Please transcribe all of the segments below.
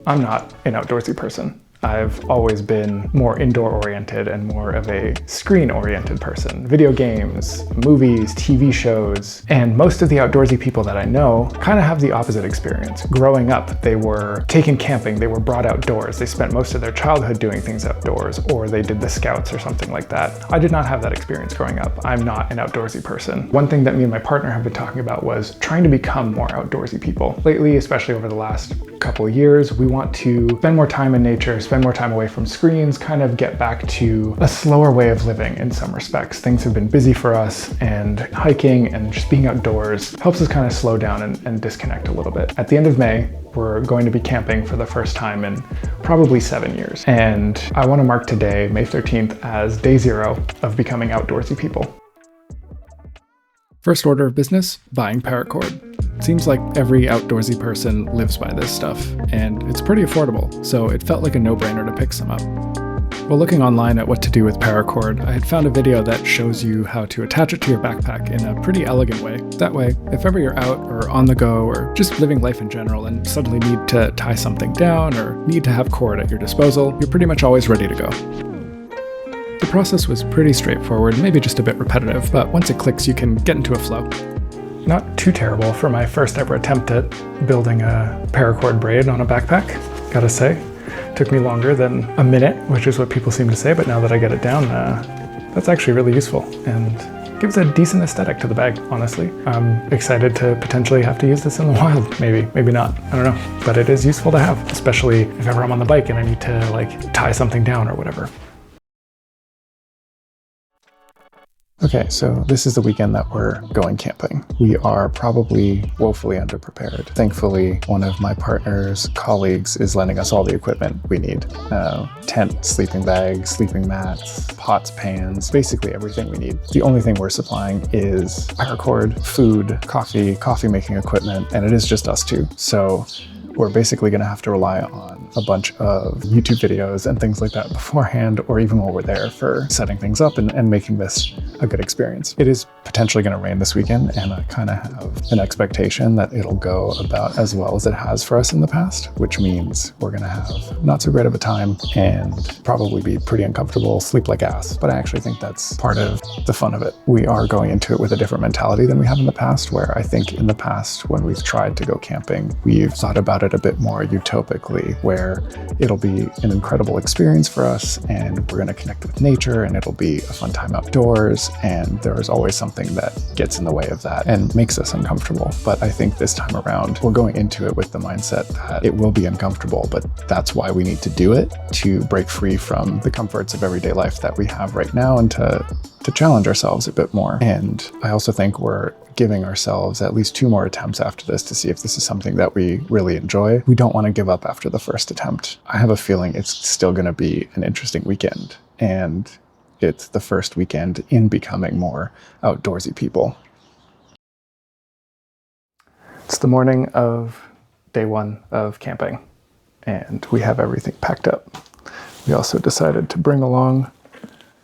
I'm not an outdoorsy person. I've always been more indoor-oriented and more of a screen-oriented person. Video games, movies, TV shows, and most of the outdoorsy people that I know kind of have the opposite experience. Growing up, they were taken camping, they were brought outdoors, they spent most of their childhood doing things outdoors, or they did the Scouts or something like that. I did not have that experience growing up. I'm not an outdoorsy person. One thing that me and my partner have been talking about was trying to become more outdoorsy people. Lately, especially over the last couple of years, we want to spend more time in nature, spend more time away from screens, kind of get back to a slower way of living in some respects. Things have been busy for us, and hiking and just being outdoors helps us kind of slow down and disconnect a little bit. At the end of May, we're going to be camping for the first time in probably 7 years. And I want to mark today, May 13th, as day 0 of becoming outdoorsy people. First order of business, buying Paracord. Seems like every outdoorsy person lives by this stuff, and it's pretty affordable, so it felt like a no-brainer to pick some up. While looking online at what to do with Paracord, I had found a video that shows you how to attach it to your backpack in a pretty elegant way. That way, if ever you're out or on the go or just living life in general and suddenly need to tie something down or need to have cord at your disposal, you're pretty much always ready to go. The process was pretty straightforward, maybe just a bit repetitive, but once it clicks, you can get into a flow. Not too terrible for my first ever attempt at building a paracord braid on a backpack, gotta say. Took me longer than a minute, which is what people seem to say, but now that I get it down, that's actually really useful and gives a decent aesthetic to the bag, honestly. I'm excited to potentially have to use this in the wild, maybe not, I don't know. But it is useful to have, especially if ever I'm on the bike and I need to like tie something down or whatever. Okay, so this is the weekend that we're going camping. We are probably woefully underprepared. Thankfully, one of my partner's colleagues is lending us all the equipment we need. Tent, sleeping bags, sleeping mats, pots, pans, basically everything we need. The only thing we're supplying is paracord, food, coffee making equipment, and it is just us two. So we're basically going to have to rely on a bunch of YouTube videos and things like that beforehand, or even while we're there for setting things up and making this a good experience. It is potentially going to rain this weekend, and I kind of have an expectation that it'll go about as well as it has for us in the past, which means we're going to have not so great of a time and probably be pretty uncomfortable, sleep like ass. But I actually think that's part of the fun of it. We are going into it with a different mentality than we have in the past, where I think in the past when we've tried to go camping, we've thought about it a bit more utopically, where it'll be an incredible experience for us and we're going to connect with nature and it'll be a fun time outdoors, and there is always something that gets in the way of that and makes us uncomfortable. But I think this time around we're going into it with the mindset that it will be uncomfortable, but that's why we need to do it, to break free from the comforts of everyday life that we have right now and to challenge ourselves a bit more. And I also think we're giving ourselves at least 2 more attempts after this to see if this is something that we really enjoy. We don't want to give up after the first attempt. I have a feeling it's still going to be an interesting weekend, and it's the first weekend in becoming more outdoorsy people. It's the morning of day 1 of camping, and we have everything packed up. We also decided to bring along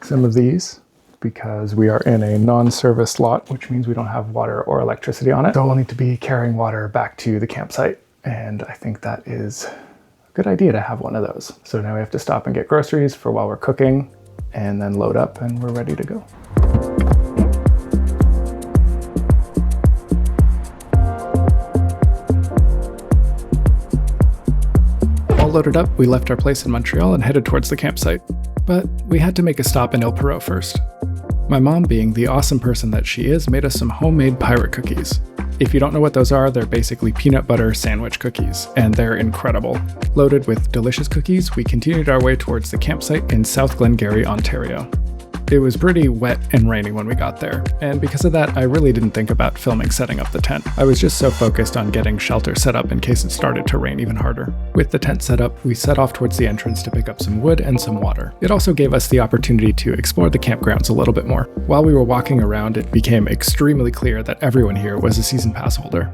some of these because we are in a non-service lot, which means we don't have water or electricity on it. So we'll need to be carrying water back to the campsite. And I think that is a good idea to have one of those. So now we have to stop and get groceries for while we're cooking, and then load up and we're ready to go. All loaded up, we left our place in Montreal and headed towards the campsite. But we had to make a stop in Il Perrot first. My mom, being the awesome person that she is, made us some homemade pirate cookies. If you don't know what those are, they're basically peanut butter sandwich cookies, and they're incredible. Loaded with delicious cookies, we continued our way towards the campsite in South Glengarry, Ontario. It was pretty wet and rainy when we got there, and because of that, I really didn't think about filming setting up the tent. I was just so focused on getting shelter set up in case it started to rain even harder. With the tent set up, we set off towards the entrance to pick up some wood and some water. It also gave us the opportunity to explore the campgrounds a little bit more. While we were walking around, it became extremely clear that everyone here was a season pass holder.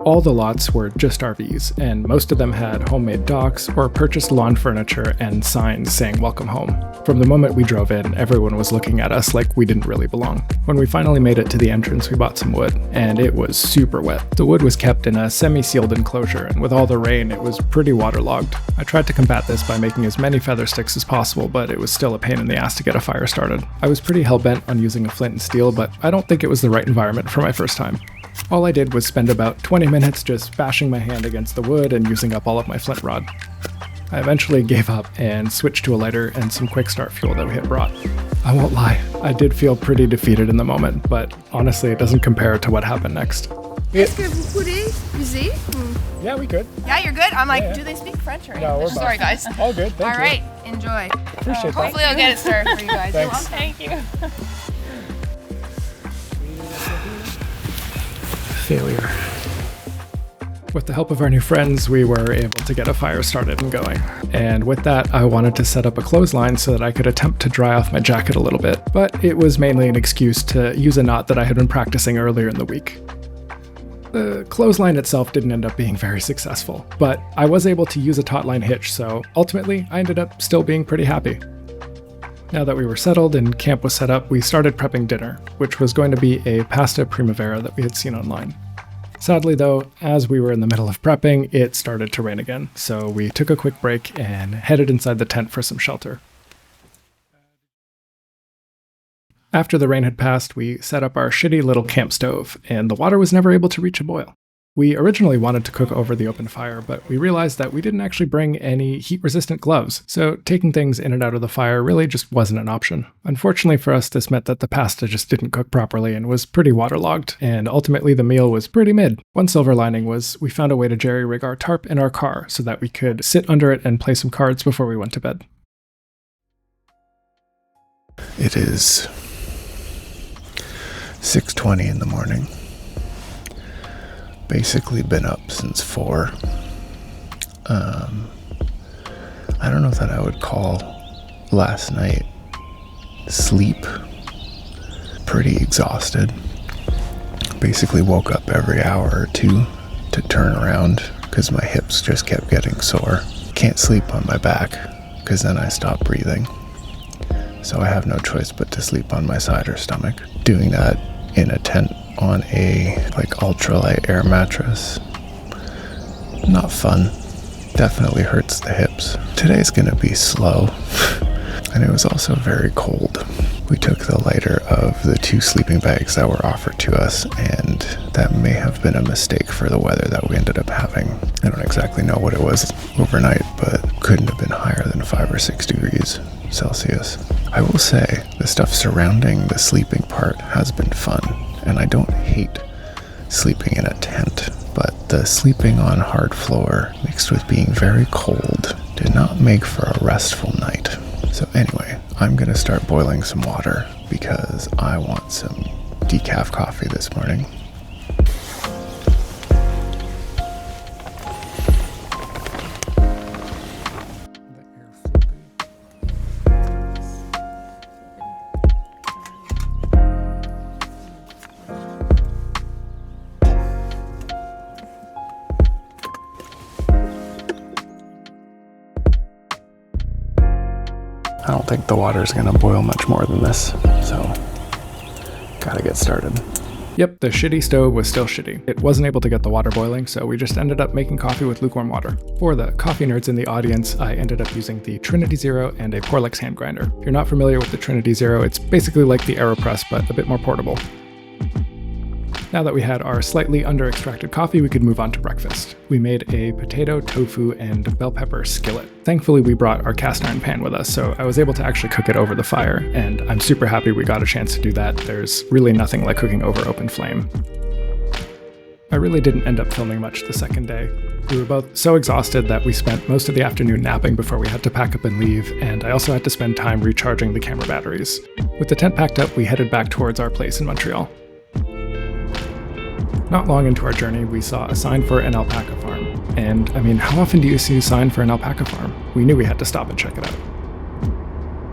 All the lots were just RVs, and most of them had homemade docks or purchased lawn furniture and signs saying welcome home. From the moment we drove in, everyone was looking at us like we didn't really belong. When we finally made it to the entrance, we bought some wood, and it was super wet. The wood was kept in a semi-sealed enclosure, and with all the rain, it was pretty waterlogged. I tried to combat this by making as many feather sticks as possible, but it was still a pain in the ass to get a fire started. I was pretty hell-bent on using a flint and steel, but I don't think it was the right environment for my first time. All I did was spend about 20 minutes just bashing my hand against the wood and using up all of my flint rod. I eventually gave up and switched to a lighter and some quick start fuel that we had brought. I won't lie, I did feel pretty defeated in the moment, but honestly it doesn't compare to what happened next. Est-ce que vous pouvez user? Yeah, we could. Yeah, you're good? I'm like, Yeah. do they speak French or No, English? we're Sorry, guys. All good, thank you. All right, enjoy. Appreciate that. Hopefully I'll get it started for you guys. You're Thanks. welcome. Thank you. Failure. With the help of our new friends, we were able to get a fire started and going. And with that, I wanted to set up a clothesline so that I could attempt to dry off my jacket a little bit, but it was mainly an excuse to use a knot that I had been practicing earlier in the week. The clothesline itself didn't end up being very successful, but I was able to use a taut line hitch, so ultimately I ended up still being pretty happy. Now that we were settled and camp was set up, we started prepping dinner, which was going to be a pasta primavera that we had seen online. Sadly though, as we were in the middle of prepping, it started to rain again, so we took a quick break and headed inside the tent for some shelter. After the rain had passed, we set up our shitty little camp stove, and the water was never able to reach a boil. We originally wanted to cook over the open fire, but we realized that we didn't actually bring any heat-resistant gloves, so taking things in and out of the fire really just wasn't an option. Unfortunately for us, this meant that the pasta just didn't cook properly and was pretty waterlogged, and ultimately the meal was pretty mid. One silver lining was we found a way to jerry-rig our tarp in our car so that we could sit under it and play some cards before we went to bed. It is 6:20 in the morning. Basically been up since 4. I don't know that I would call last night sleep. Pretty exhausted. Basically woke up every hour or two to turn around because my hips just kept getting sore. Can't sleep on my back because then I stop breathing. So I have no choice but to sleep on my side or stomach. Doing that in a tent on a ultralight air mattress. Not fun. Definitely hurts the hips. Today's gonna be slow. And it was also very cold. We took the lighter of the 2 sleeping bags that were offered to us, and that may have been a mistake for the weather that we ended up having. I don't exactly know what it was overnight, but couldn't have been higher than 5 or 6 degrees Celsius. I will say, the stuff surrounding the sleeping part has been fun, and I don't hate sleeping in a tent, but the sleeping on hard floor mixed with being very cold did not make for a restful night. So anyway, I'm gonna start boiling some water because I want some decaf coffee this morning. I don't think the water's gonna boil much more than this, so gotta get started. Yep, the shitty stove was still shitty. It wasn't able to get the water boiling, so we just ended up making coffee with lukewarm water. For the coffee nerds in the audience, I ended up using the Trinity Zero and a Porlex hand grinder. If you're not familiar with the Trinity Zero, it's basically like the AeroPress, but a bit more portable. Now that we had our slightly under-extracted coffee, we could move on to breakfast. We made a potato, tofu, and bell pepper skillet. Thankfully, we brought our cast iron pan with us, so I was able to actually cook it over the fire, and I'm super happy we got a chance to do that. There's really nothing like cooking over open flame. I really didn't end up filming much the second day. We were both so exhausted that we spent most of the afternoon napping before we had to pack up and leave, and I also had to spend time recharging the camera batteries. With the tent packed up, we headed back towards our place in Montreal. Not long into our journey, we saw a sign for an alpaca farm. And I mean, how often do you see a sign for an alpaca farm? We knew we had to stop and check it out.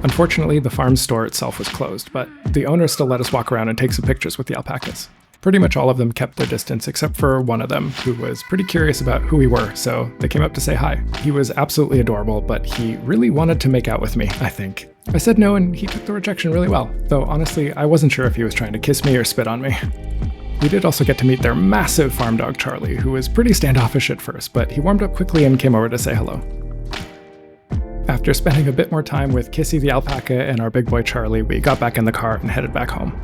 Unfortunately, the farm store itself was closed, but the owner still let us walk around and take some pictures with the alpacas. Pretty much all of them kept their distance except for one of them, who was pretty curious about who we were, so they came up to say hi. He was absolutely adorable, but he really wanted to make out with me, I think. I said no, and he took the rejection really well, though honestly, I wasn't sure if he was trying to kiss me or spit on me. We did also get to meet their massive farm dog Charlie, who was pretty standoffish at first, but he warmed up quickly and came over to say hello. After spending a bit more time with Kissy the alpaca and our big boy Charlie, we got back in the car and headed back home.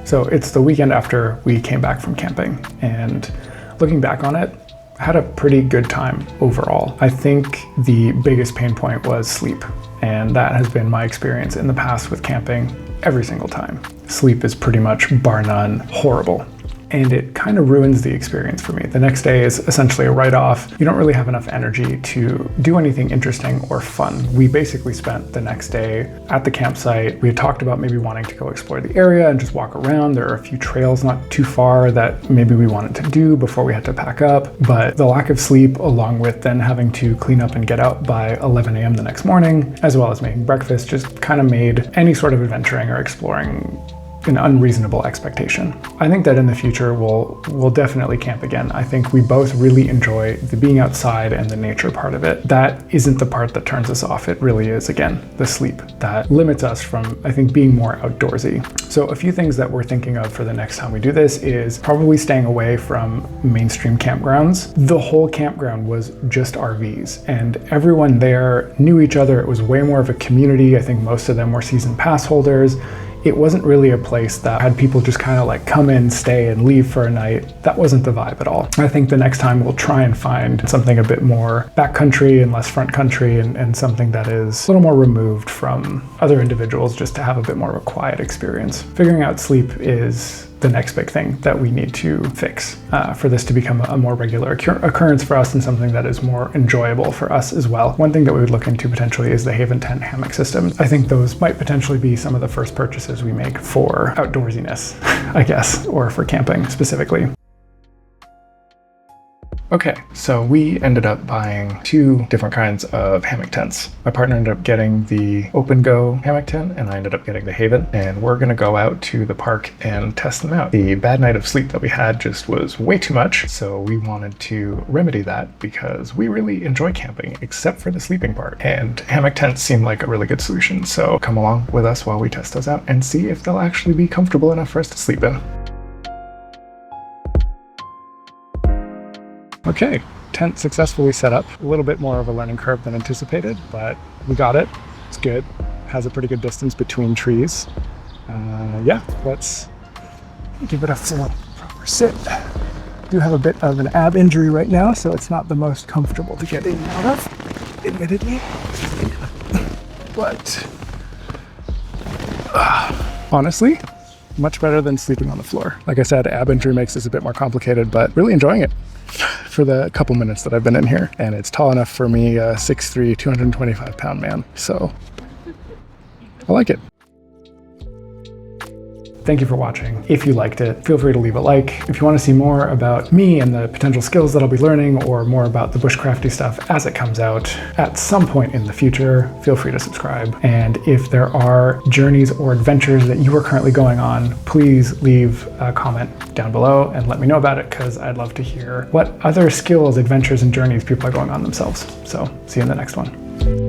So it's the weekend after we came back from camping, and looking back on it, I had a pretty good time overall. I think the biggest pain point was sleep, and that has been my experience in the past with camping every single time. Sleep is pretty much, bar none, horrible. And it kind of ruins the experience for me. The next day is essentially a write-off. You don't really have enough energy to do anything interesting or fun. We basically spent the next day at the campsite. We had talked about maybe wanting to go explore the area and just walk around. There are a few trails not too far that maybe we wanted to do before we had to pack up. But the lack of sleep, along with then having to clean up and get out by 11 a.m. the next morning, as well as making breakfast, just kind of made any sort of adventuring or exploring an unreasonable expectation. I think that in the future we'll definitely camp again. I think we both really enjoy the being outside and the nature part of it. That isn't the part that turns us off. It really is, again, the sleep that limits us from, I think, being more outdoorsy. So a few things that we're thinking of for the next time we do this is probably staying away from mainstream campgrounds. The whole campground was just RVs, and everyone there knew each other. It was way more of a community. I think most of them were season pass holders. It wasn't really a place that had people just kind of like come in, stay, and leave for a night. That wasn't the vibe at all. I think the next time we'll try and find something a bit more backcountry and less front country, and something that is a little more removed from other individuals, just to have a bit more of a quiet experience. Figuring out sleep is the next big thing that we need to fix for this to become a more regular occurrence for us, and something that is more enjoyable for us as well. One thing that we would look into potentially is the Haven tent hammock system. I think those might potentially be some of the first purchases we make for outdoorsiness, I guess, or for camping specifically. Okay, so we ended up buying 2 different kinds of hammock tents. My partner ended up getting the Open Go hammock tent, and I ended up getting the Haven, and we're gonna go out to the park and test them out. The bad night of sleep that we had just was way too much, so we wanted to remedy that because we really enjoy camping, except for the sleeping part. And hammock tents seem like a really good solution, so come along with us while we test those out and see if they'll actually be comfortable enough for us to sleep in. Okay, tent successfully set up. A little bit more of a learning curve than anticipated, but we got it. It's good. Has a pretty good distance between trees. Yeah, let's give it a full proper sit. Do have a bit of an ab injury right now, so it's not the most comfortable to get in and out of, admittedly. But honestly, much better than sleeping on the floor. Like I said, ab injury makes this a bit more complicated, but really enjoying it for the couple minutes that I've been in here. And it's tall enough for me, a 6'3", 225-pound man. So I like it. Thank you for watching. If you liked it, feel free to leave a like. If you want to see more about me and the potential skills that I'll be learning, or more about the bushcrafty stuff as it comes out at some point in the future, feel free to subscribe. And if there are journeys or adventures that you are currently going on, please leave a comment down below and let me know about it, because I'd love to hear what other skills, adventures, and journeys people are going on themselves. So see you in the next one.